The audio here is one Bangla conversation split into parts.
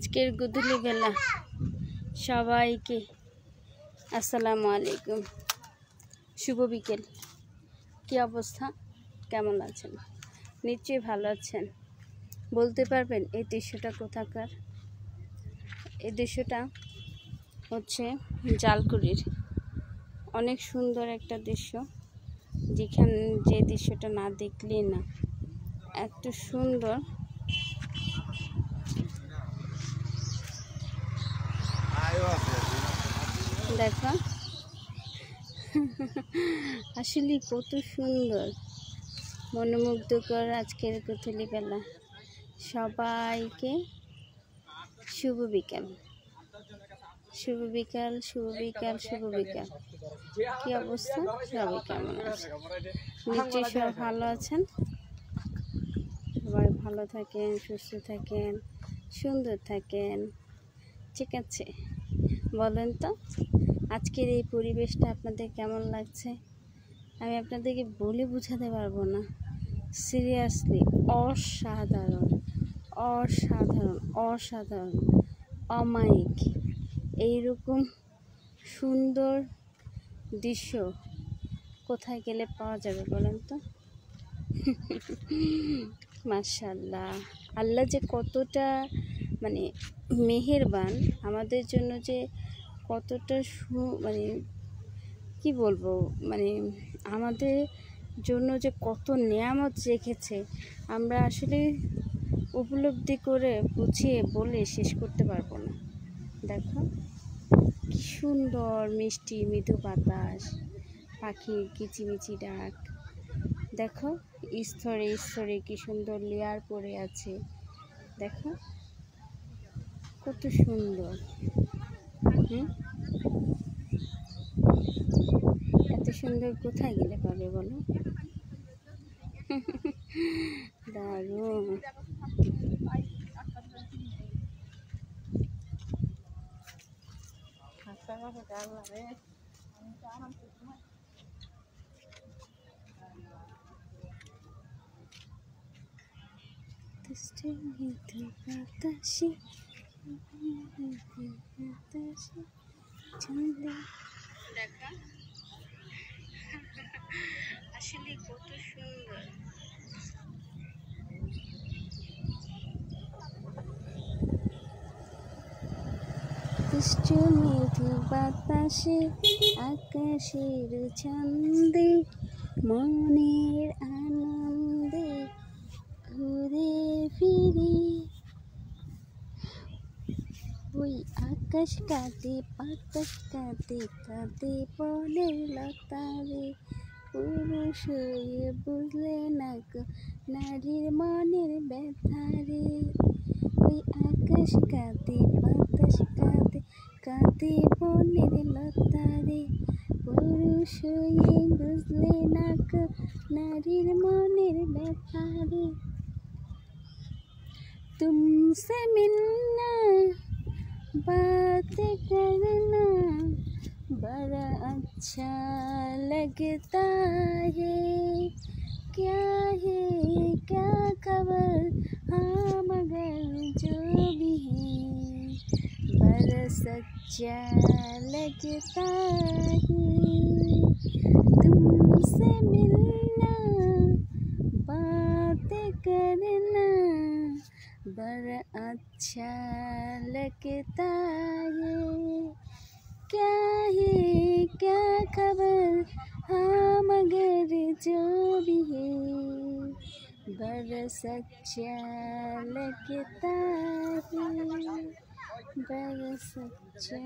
আজকের গধূলি বেলা সবাইকে আসসালামু আলাইকুম, শুভ বিকেল। কি অবস্থা, কেমন আছেন? নিশ্চয়ই ভালো আছেন। বলতে পারবেন এই দৃশ্যটা কোথাকার? এই দৃশ্যটা হচ্ছে জালকুড়ির। অনেক সুন্দর একটা দৃশ্য, যে দৃশ্যটা না দেখলে না, এত সুন্দর। দেখো আসলে কত সুন্দর, মনোমুগ্ধকর আজকের গধূলি বেলা। সবাইকে শুভ বিকাল, শুভ বিকাল, শুভ বিকাল, শুভ বিকাল। কি অবস্থা, সবাই কেমন আছে? নিশ্চয়ই সবাই ভালো আছেন। সবাই ভালো থাকেন, সুস্থ থাকেন, সুন্দর থাকেন। ঠিক আছে, বলেন তো আজকের এই পরিবেশটা আপনাদের কেমন লাগছে? আমি আপনাদেরকে বলে বোঝাতে পারবো না। সিরিয়াসলি অসাধারণ, অসাধারণ, অসাধারণ, অমায়িক। এইরকম সুন্দর দৃশ্য কোথায় গেলে পাওয়া যাবে বলেন তো? মাশাআল্লাহ, আল্লাহ যে কতটা মানে মেহেরবান আমাদের জন্য, যে কতটা মানে কি বলবো, মানে আমাদের জন্য যে কত নিয়ামত রেখেছে, আমরা আসলে উপলব্ধি করে বুঝিয়ে বলে শেষ করতে পারবো না। দেখো কি সুন্দর মিষ্টি মৃদু বাতাস, পাখির কিচিমিচি ডাক। দেখো স্তরে স্তরে কি সুন্দর লেয়ার পড়ে আছে। দেখো কত সুন্দর। এত সুন্দর কোথায় গেলে পাবে বলো? দারুণ। দেখা আসলে কত সুন্দর। মৃদু বাতাসে আকাশের ছন্দে মনের আনন্দে ঘুরে ফিরে ওই আকাশ কাঁদে বাতাস কাঁদে কাঁদে বলে লতারে, পুরুষ হয়ে বুঝলে না গো নারীর মনের ব্যথারে। ওই আকাশ কাঁদে বাতাস কাঁদে কাঁদে বনের লতারে, পুরুষ হয়ে বুঝলে না গো নারীর মনের ব্যথারে। तुमसे मिलना बात करना बड़ा अच्छा लगता है, क्या खबर, हाँ मगर जो भी है बड़ा सच्चा लगता है। तुमसे मिलना बात करना बड़ा अच्छा लगता है, क्या खबर, हाँ मगर जो भी है बड़ा सच्चा लगता है, बड़ा सच्चा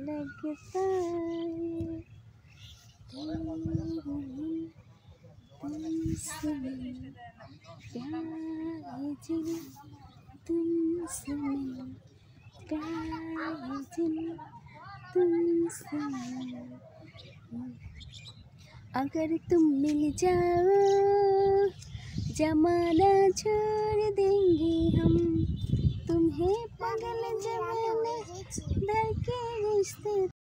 लगता है। तुमसे प्यार दिल, तुमसे प्यार दिल, तुमसे अगर तुम मिल जाओ जमाना छोड़ देंगे हम, तुम्हें पागल जमाने धर के रिश्ते